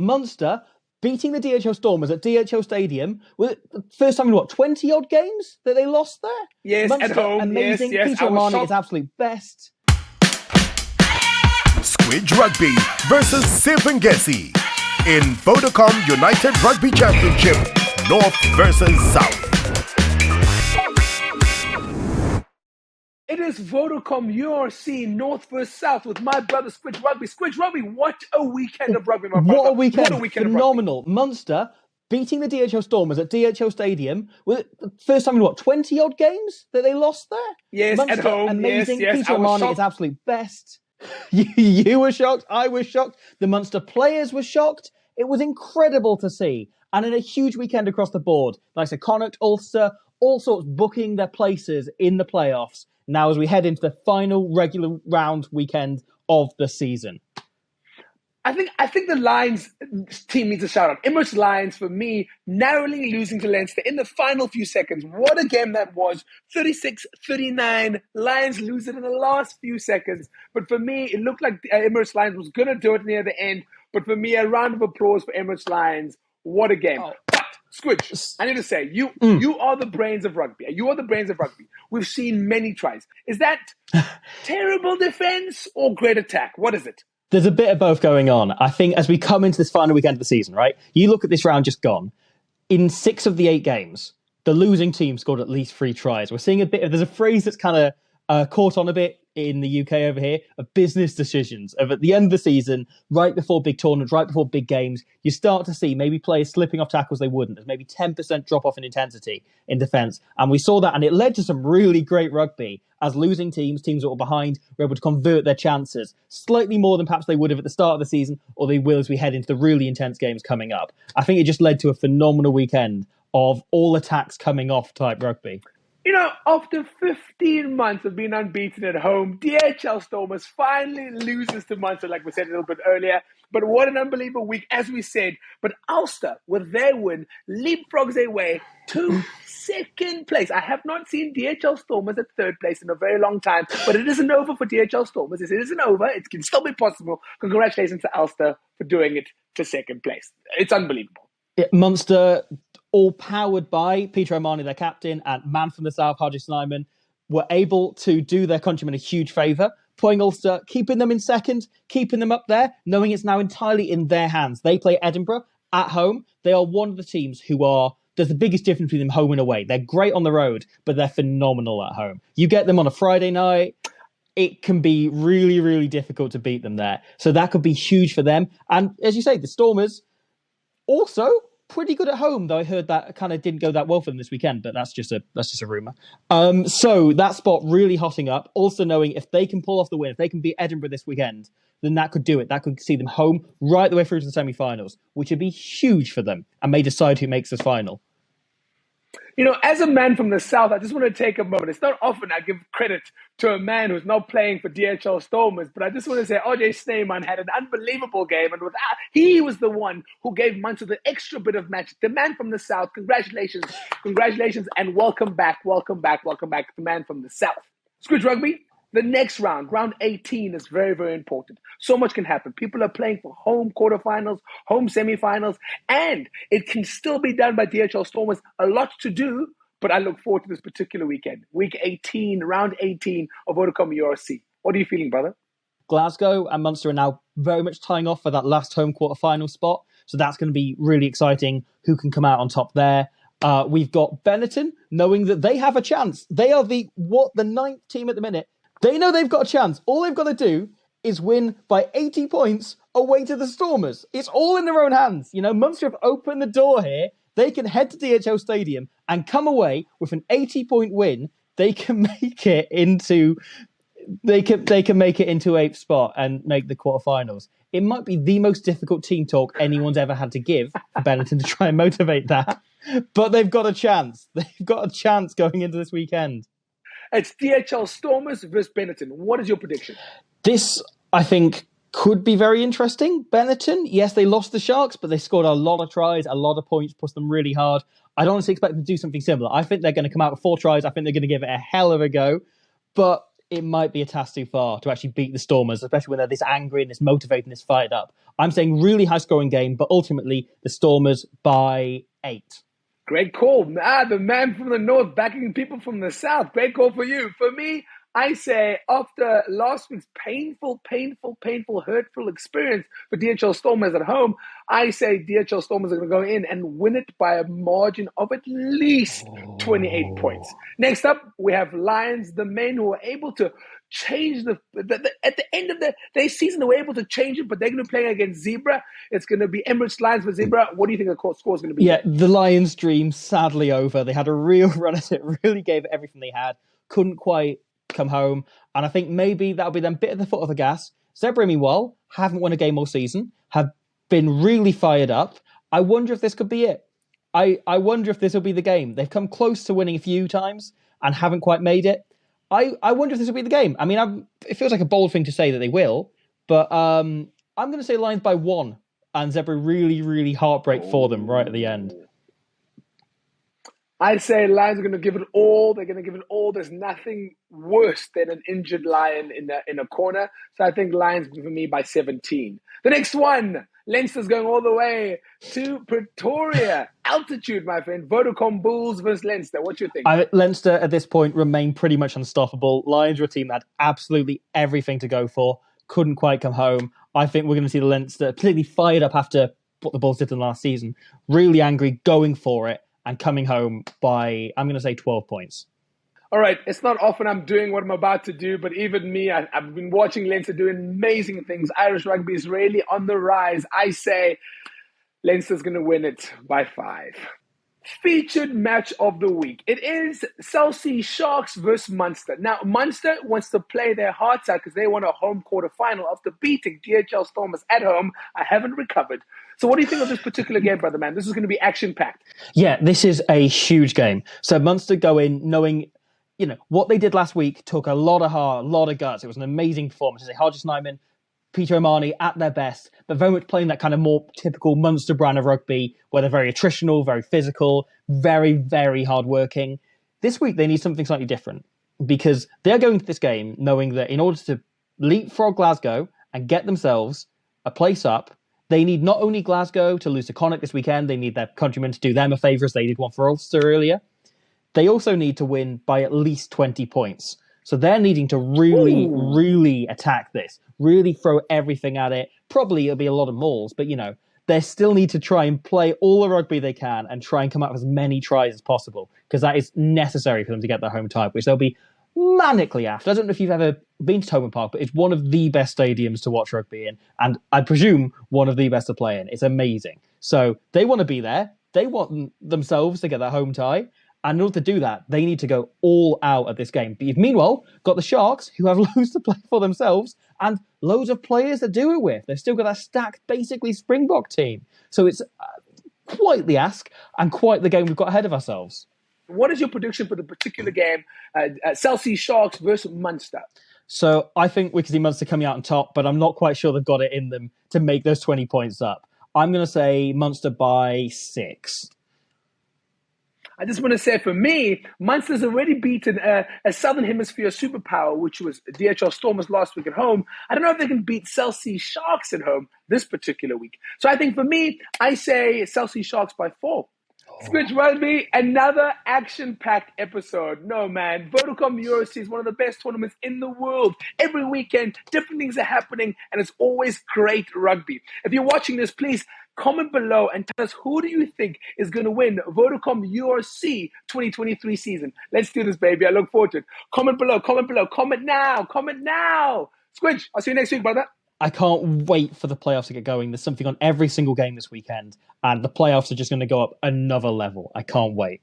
Munster beating the DHL Stormers at DHL Stadium. Was it the first time in 20-odd games that they lost there? Yes, Munster, at home. Amazing. Yes. Peter O'Mahony is absolute best. Squidge Rugby versus Siv and Ngesi in Vodacom United Rugby Championship, North versus South. It is Vodacom URC North versus South with my brother Squidge Rugby. Squidge Rugby, what a weekend of rugby, my brother. What a weekend. Phenomenal. Of rugby. Munster beating the DHL Stormers at DHL Stadium. Was it the first time in 20-odd games that they lost there? Yes, Munster, at home. Amazing. Yes. Peter O'Mahony is absolute best. You were shocked. I was shocked. The Munster players were shocked. It was incredible to see. And in a huge weekend across the board. Like I said, Connacht, Ulster, all sorts booking their places in the playoffs. Now as we head into the final regular round weekend of the season. I think the Lions team needs a shout out. Emirates Lions, for me, narrowly losing to Leinster in the final few seconds. What a game that was. 36-39. Lions lose it in the last few seconds. But for me, it looked like Emirates Lions was going to do it near the end. But for me, a round of applause for Emirates Lions. What a game. But, Squidge, I need to say, you are the brains of rugby. You are the brains of rugby. We've seen many tries. Is that terrible defense or great attack? What is it? There's a bit of both going on. I think as we come into this final weekend of the season, right? You look at this round just gone. In 6 of the 8 games, the losing team scored at least 3 tries. We're seeing a bit of, there's a phrase that's kind of caught on a bit in the UK over here, of business decisions. Of at the end of the season, right before big tournaments, right before big games, you start to see maybe players slipping off tackles they wouldn't. There's maybe 10% drop off in intensity in defence. And we saw that, and it led to some really great rugby as losing teams that were behind, were able to convert their chances slightly more than perhaps they would have at the start of the season, or they will as we head into the really intense games coming up. I think it just led to a phenomenal weekend of all attacks coming off type rugby. You know, after 15 months of being unbeaten at home, DHL Stormers finally loses to Munster, like we said a little bit earlier. But what an unbelievable week, as we said. But Ulster, with their win, leapfrogs their way to second place. I have not seen DHL Stormers at third place in a very long time, but it isn't over for DHL Stormers. It isn't over. It can still be possible. Congratulations to Ulster for doing it to second place. It's unbelievable. Munster, all powered by Peter O'Mahony, their captain, and man from the South, Haji Snyman, were able to do their countrymen a huge favour, putting Ulster, keeping them in second, keeping them up there, knowing it's now entirely in their hands. They play Edinburgh at home. They are one of the teams there's the biggest difference between them home and away. They're great on the road, but they're phenomenal at home. You get them on a Friday night, it can be really, really difficult to beat them there. So that could be huge for them. And as you say, the Stormers also pretty good at home, though I heard that kind of didn't go that well for them this weekend, but that's just a rumour. So that spot really hotting up. Also knowing if they can pull off the win, if they can beat Edinburgh this weekend, then that could do it. That could see them home right the way through to the semi-finals, which would be huge for them and may decide who makes this final. You know, as a man from the South, I just want to take a moment. It's not often I give credit to a man who's not playing for DHL Stormers, but I just want to say RJ Snyman had an unbelievable game, and he was the one who gave Munster the extra bit of match. The man from the South, congratulations, and welcome back, the man from the South. Squidge Rugby, the next round 18, is very, very important. So much can happen. People are playing for home quarterfinals, home semifinals, and it can still be done by DHL Stormers. A lot to do, but I look forward to this particular weekend. Week 18, round 18 of Vodacom URC. What are you feeling, brother? Glasgow and Munster are now very much tying off for that last home quarterfinal spot. So that's going to be really exciting. Who can come out on top there? We've got Benetton, knowing that they have a chance. They are the 9th team at the minute. They know they've got a chance. All they've got to do is win by 80 points away to the Stormers. It's all in their own hands. You know, Munster have opened the door here. They can head to DHL Stadium and come away with an 80-point win. They can make it into 8th spot and make the quarterfinals. It might be the most difficult team talk anyone's ever had to give for Benetton to try and motivate that. But they've got a chance. They've got a chance going into this weekend. It's DHL Stormers versus Benetton. What is your prediction? This, I think, could be very interesting. Benetton, yes, they lost the Sharks, but they scored a lot of tries, a lot of points, pushed them really hard. I don't honestly expect them to do something similar. I think they're going to come out with 4 tries. I think they're going to give it a hell of a go. But it might be a task too far to actually beat the Stormers, especially when they're this angry and this motivated and this fired up. I'm saying really high-scoring game, but ultimately the Stormers by 8. Great call. The man from the north backing people from the south. Great call for you. For me, I say after last week's painful, hurtful experience for DHL Stormers at home, I say DHL Stormers are going to go in and win it by a margin of at least 28 points. Next up, we have Lions, the men who are able to change at the end of their season, they were able to change it, but they're going to be playing against Zebre. It's going to be Emirates Lions for Zebre. What do you think the score is going to be? Yeah, the Lions' dream sadly over. They had a real run at it, really gave it everything they had, couldn't quite come home, and I think maybe that'll be them bit at the foot of the gas. Zebre, meanwhile, haven't won a game all season, have been really fired up. I wonder if this could be it. I wonder if this will be the game. They've come close to winning a few times and haven't quite made it. I wonder if this will be the game. I mean, it feels like a bold thing to say that they will, but I'm going to say Lions by 1, and Zebre really, really heartbreak for them right at the end. I say Lions are going to give it all. They're going to give it all. There's nothing worse than an injured lion in a corner. So I think Lions for me by 17. The next one, Leinster's going all the way to Pretoria. Altitude, my friend. Vodacom Bulls versus Leinster. What do you think? Leinster at this point remain pretty much unstoppable. Lions are a team that had absolutely everything to go for. Couldn't quite come home. I think we're going to see the Leinster completely fired up after what the Bulls did in last season. Really angry, going for it, and coming home by, I'm going to say 12 points. All right, it's not often I'm doing what I'm about to do, but even me, I've been watching Leinster doing amazing things. Irish rugby is really on the rise. I say Leinster's going to win it by 5. Featured match of the week. It is South Sea Sharks versus Munster. Now, Munster wants to play their hearts out because they want a home quarter final after beating DHL Stormers at home. I haven't recovered. So what do you think of this particular game, brother man? This is going to be action-packed. Yeah, this is a huge game. So Munster go in knowing, what they did last week took a lot of heart, a lot of guts. It was an amazing performance. Haji Snyman, Peter O'Mahony at their best, but very much playing that kind of more typical Munster brand of rugby, where they're very attritional, very physical, very, very hardworking. This week, they need something slightly different, because they're going to this game knowing that in order to leapfrog Glasgow and get themselves a place up, they need not only Glasgow to lose to Connacht this weekend, they need their countrymen to do them a favour as they did one for Ulster earlier. They also need to win by at least 20 points. So they're needing to really attack this, really throw everything at it. Probably it'll be a lot of mauls, but they still need to try and play all the rugby they can and try and come up with as many tries as possible, because that is necessary for them to get their home tie, which they'll be manically after. I don't know if you've ever been to Thomond Park, but it's one of the best stadiums to watch rugby in, and I presume one of the best to play in. It's amazing. So they want to be there. They want themselves to get their home tie. And in order to do that, they need to go all out at this game. But you've meanwhile got the Sharks, who have loads to play for themselves and loads of players to do it with. They've still got that stacked, basically, Springbok team. So it's quite the ask and quite the game we've got ahead of ourselves. What is your prediction for the particular game, South Sea Sharks versus Munster? So I think we can see Munster coming out on top, but I'm not quite sure they've got it in them to make those 20 points up. I'm going to say Munster by 6. I just want to say, for me, Munster's already beaten a Southern Hemisphere superpower, which was DHL Stormers last week at home. I don't know if they can beat South Sea Sharks at home this particular week. So I think for me, I say South Sea Sharks by 4. Squidge Rugby, another action-packed episode. No, man. Vodacom URC is one of the best tournaments in the world. Every weekend, different things are happening, and it's always great rugby. If you're watching this, please comment below and tell us, who do you think is going to win Vodacom URC 2023 season? Let's do this, baby. I look forward to it. Comment below. Comment now. Squidge, I'll see you next week, brother. I can't wait for the playoffs to get going. There's something on every single game this weekend, and the playoffs are just going to go up another level. I can't wait.